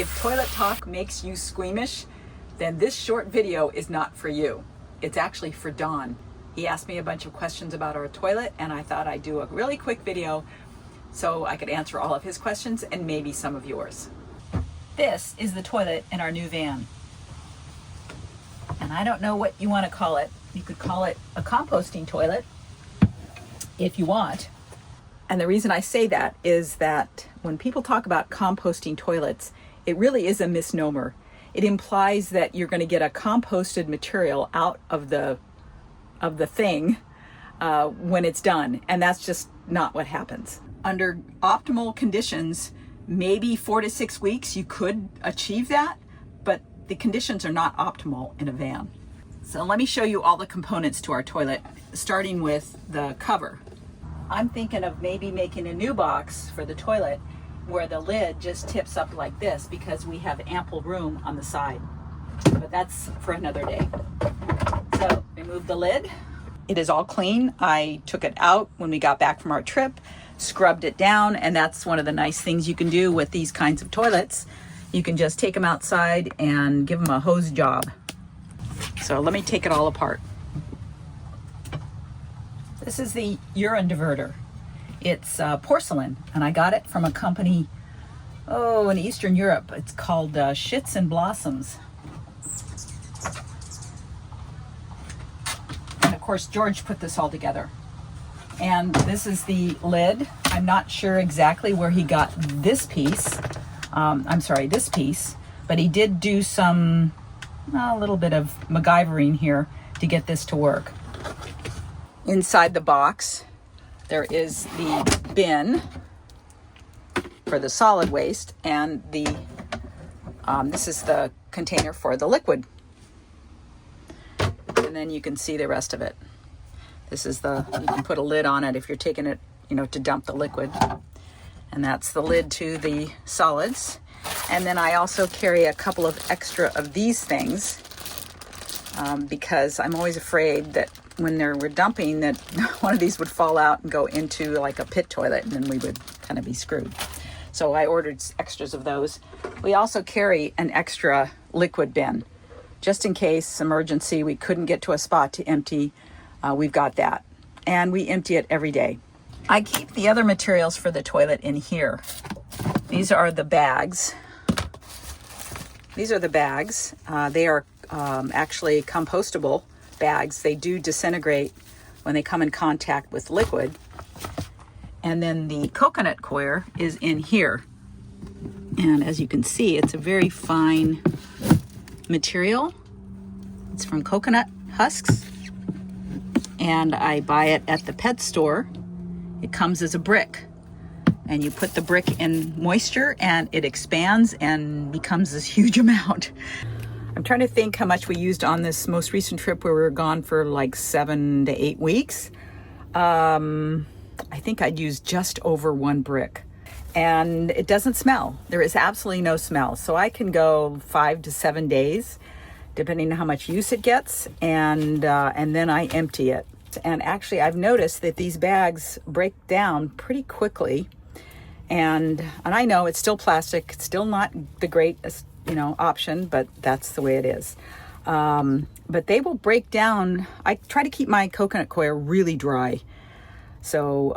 If toilet talk makes you squeamish, then this short video is not for you. It's actually for Don. He asked me a bunch of questions about our toilet, and I thought I'd do a really quick video so I could answer all of his questions and maybe some of yours. This is the toilet in our new van. And I don't know what you want to call it. You could call it a composting toilet if you want. And the reason I say that is that when people talk about composting toilets, it really is a misnomer. It implies that you're going to get a composted material out of the thing when it's done, and that's just not what happens. Under optimal conditions, maybe 4 to 6 weeks you could achieve that, but the conditions are not optimal in a van. So let me show you all the components to our toilet, starting with the cover. I'm thinking of maybe making a new box for the toilet where the lid just tips up like this because we have ample room on the side. But that's for another day. So remove the lid. It is all clean. I took it out when we got back from our trip, scrubbed it down, and that's one of the nice things you can do with these kinds of toilets. You can just take them outside and give them a hose job. So let me take it all apart. This is the urine diverter. It's porcelain, and I got it from a company, in Eastern Europe. It's called Shits and Blossoms. And of course, George put this all together. And this is the lid. I'm not sure exactly where he got this piece. This piece, but he did do a little bit of MacGyvering here to get this to work. Inside the box, there is the bin for the solid waste, and this is the container for the liquid. And then you can see the rest of it. This is you can put a lid on it if you're taking it, to dump the liquid. And that's the lid to the solids. And then I also carry a couple of extra of these things because I'm always afraid that when we're dumping that one of these would fall out and go into like a pit toilet, and then we would kind of be screwed. So I ordered extras of those. We also carry an extra liquid bin just in case emergency we couldn't get to a spot to empty. We've got that, and we empty it every day. I keep the other materials for the toilet in here. These are the bags. They are actually compostable bags. They do disintegrate when they come in contact with liquid. And then the coconut coir is in here. And as you can see, it's a very fine material. It's from coconut husks. And I buy it at the pet store. It comes as a brick. And you put the brick in moisture and it expands and becomes this huge amount. I'm trying to think how much we used on this most recent trip where we were gone for like 7 to 8 weeks. I think I'd used just over 1 brick. And it doesn't smell. There is absolutely no smell. So I can go 5 to 7 days, depending on how much use it gets. And then I empty it. And actually, I've noticed that these bags break down pretty quickly. And I know it's still plastic. It's still not the greatest, option, but that's the way it is. But they will break down. I try to keep my coconut coir really dry. So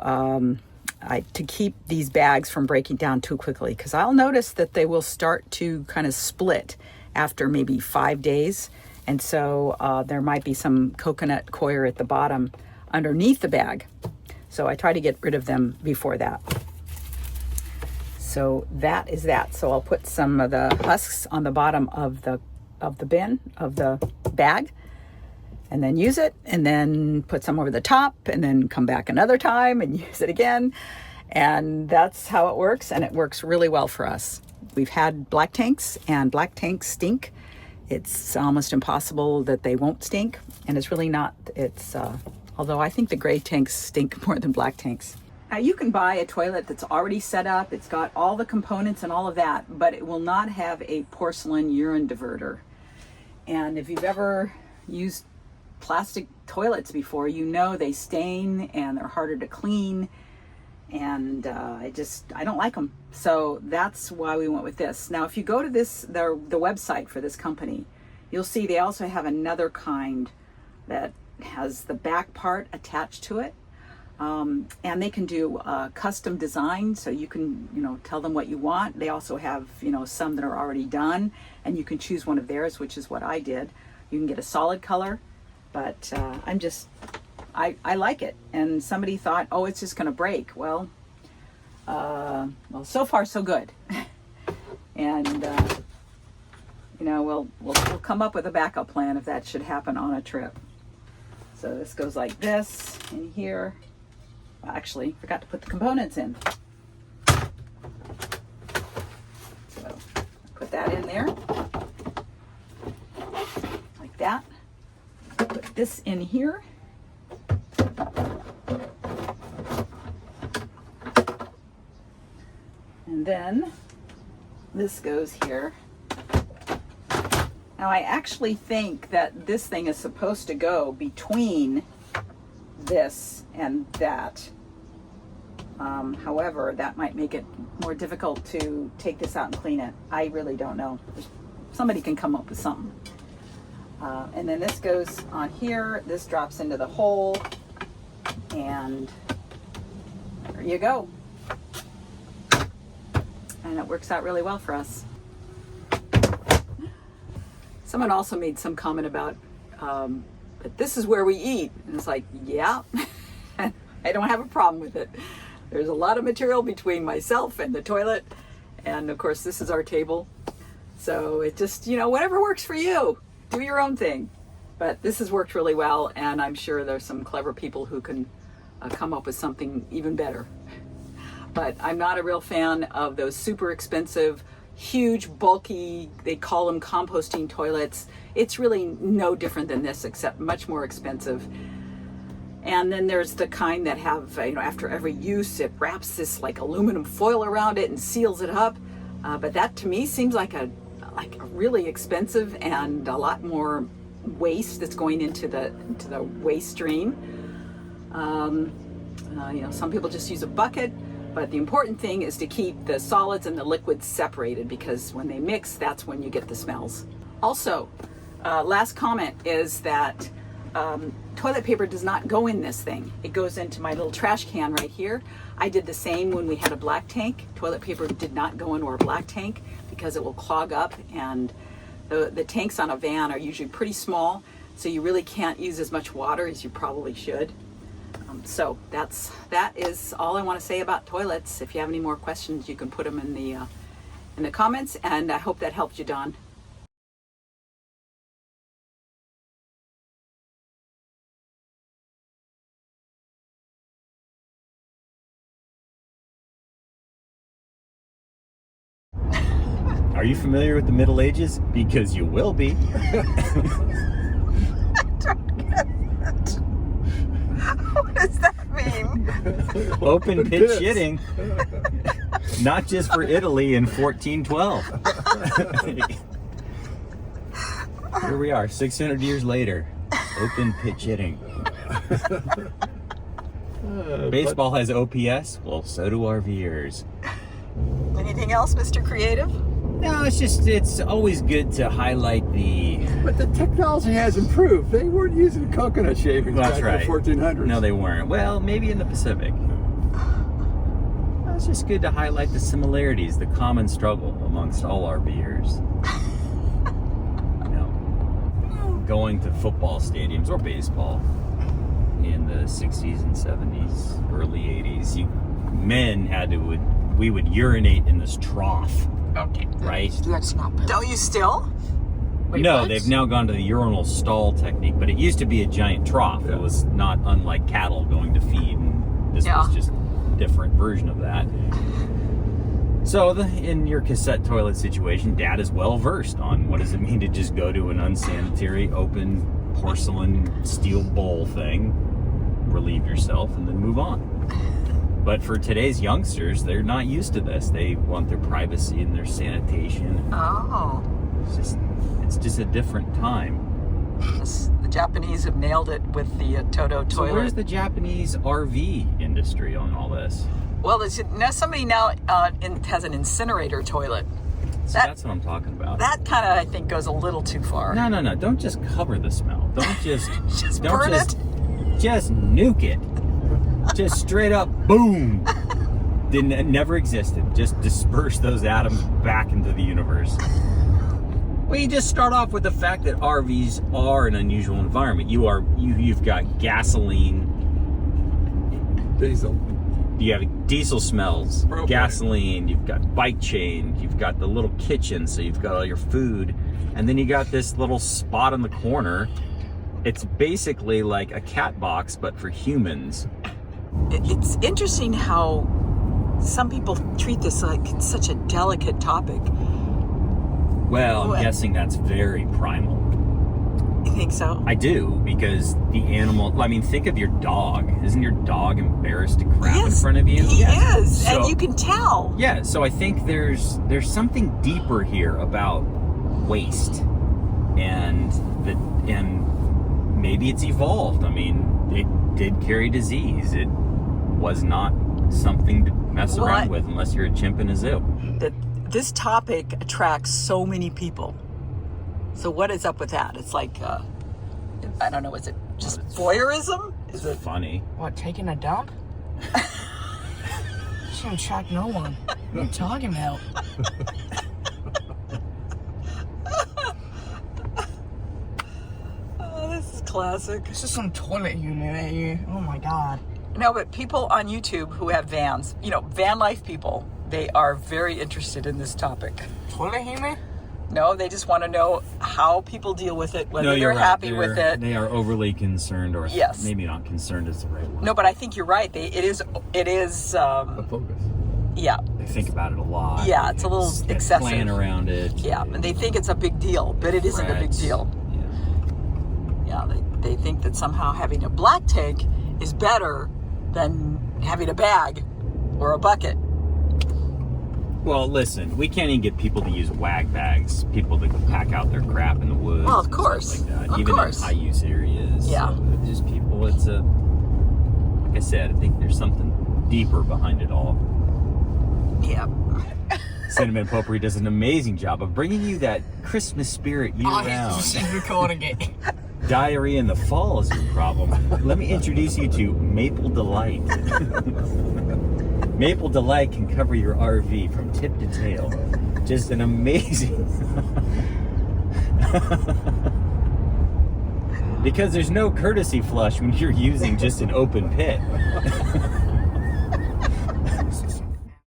to keep these bags from breaking down too quickly, because I'll notice that they will start to kind of split after maybe 5 days. And so there might be some coconut coir at the bottom underneath the bag. So I try to get rid of them before that. So that is that. So I'll put some of the husks on the bottom of the bin, of the bag, and then use it, and then put some over the top, and then come back another time and use it again. And that's how it works, and it works really well for us. We've had black tanks, and black tanks stink. It's almost impossible that they won't stink, and it's really not. Although I think the gray tanks stink more than black tanks. Now you can buy a toilet that's already set up. It's got all the components and all of that, but it will not have a porcelain urine diverter. And if you've ever used plastic toilets before, they stain and they're harder to clean. and I don't like them. So that's why we went with this. Now, if you go to the website for this company, you'll see they also have another kind that has the back part attached to it. And they can do custom design, so you can, tell them what you want. They also have, some that are already done, and you can choose one of theirs, which is what I did. You can get a solid color, but I like it. And somebody thought, oh, it's just going to break. Well, so far so good. And we'll come up with a backup plan if that should happen on a trip. So this goes like this in here. Well, actually, forgot to put the components in. So put that in there, like that. Put this in here. And then this goes here. Now I actually think that this thing is supposed to go between this and that. However, that might make it more difficult to take this out and clean it. I really don't know. Somebody can come up with something. And then this goes on here. This drops into the hole. And there you go. And it works out really well for us. Someone also made some comment about that this is where we eat. And it's like, yeah, I don't have a problem with it. There's a lot of material between myself and the toilet. And of course, this is our table. So it just, whatever works for you, do your own thing. But this has worked really well. And I'm sure there's some clever people who can come up with something even better. But I'm not a real fan of those super expensive, huge, bulky, they call them composting toilets. It's really no different than this, except much more expensive. And then there's the kind that have, after every use, it wraps this like aluminum foil around it and seals it up. But that to me seems like a really expensive and a lot more waste that's going into the waste stream. Some people just use a bucket. But the important thing is to keep the solids and the liquids separated, because when they mix, that's when you get the smells. Also, last comment is that toilet paper does not go in this thing. It goes into my little trash can right here. I did the same when we had a black tank. Toilet paper did not go into our black tank because it will clog up, and the tanks on a van are usually pretty small, so you really can't use as much water as you probably should. So that is all I want to say about toilets. If you have any more questions, you can put them in the comments, and I hope that helped you, Don. Are you familiar with the Middle Ages? Because you will be. What does that mean? Open pit shitting. Not just for Italy in 1412. Here we are, 600 years later. Open pit shitting. Baseball has OPS. Well, so do RVers. Anything else, Mr. Creative? No, it's always good to highlight the... But the technology has improved. They weren't using coconut shavings back in the 1400s. No, they weren't. Well, maybe in the Pacific. It's just good to highlight the similarities, the common struggle amongst all RVers. Going to football stadiums or baseball in the 60s and 70s, early 80s, we would urinate in this trough. Okay. Right? That's not bad. Don't you still? Wait, no, what? They've now gone to the urinal stall technique, but it used to be a giant trough. Yeah. It was not unlike cattle going to feed, and this was just a different version of that. So in your cassette toilet situation, Dad is well versed on what does it mean to just go to an unsanitary, open porcelain steel bowl thing, relieve yourself, and then move on. But for today's youngsters, they're not used to this. They want their privacy and their sanitation. Oh. It's just a different time. The Japanese have nailed it with the Toto toilet. So where's the Japanese RV industry on all this? Well, somebody now has an incinerator toilet. So that's what I'm talking about. That kind of, I think, goes a little too far. No. Don't just cover the smell. Don't just burn it. Just nuke it. Just straight up boom. It never existed. Just disperse those atoms back into the universe. Well, you just start off with the fact that RVs are an unusual environment. You've got gasoline, Diesel. you have diesel smells, Propane. gasoline, you've got bike chain, you've got the little kitchen, so you've got all your food, and then you got this little spot in the corner. It's basically like a cat box, but for humans. It's interesting how some people treat this like it's such a delicate topic. Well, I'm guessing that's very primal. You think so? I do, because the animal, I mean, think of your dog. Isn't your dog embarrassed to crap in front of you? He is, So- and you can tell. Yeah, so I think there's something deeper here about waste, and maybe it's evolved. I mean, it did carry disease. It was not something to mess around with unless you're a chimp in a zoo. This topic attracts so many people. So what is up with that? It's like, I don't know, is it just voyeurism? Is it Funny. What, taking a dump? Shouldn't attract no one. What are you talking about? Oh, this is classic. This is some toilet humor right here. Oh my god. No, but people on YouTube who have vans, van life people, they are very interested in this topic. Toilet humor? No, they just want to know how people deal with it, whether No, they're you're right. happy with it. They are overly concerned, or Yes. maybe not concerned is the right word. No, but I think you're right. It is. A focus. Yeah, They think about it a lot. Yeah, it's a little They excessive. plan around it. yeah, and they think it's a big deal, but it isn't a big Threats. deal. Yeah. Yeah, they think that somehow having a black tank is better than having a bag or a bucket. Well, listen, we can't even get people to use wag bags. People that can pack out their crap in the woods. Well, of and course. stuff like that. Of Even course. in high use areas. Yeah. So it's just people. Like I said, I think there's something deeper behind it all. Yeah. Cinnamon Potpourri does an amazing job of bringing you that Christmas spirit year round. She's recording it. Diarrhea in the fall is your problem. Let me introduce you to Maple Delight. Maple Delight can cover your RV from tip to tail. Just an amazing... Because there's no courtesy flush when you're using just an open pit.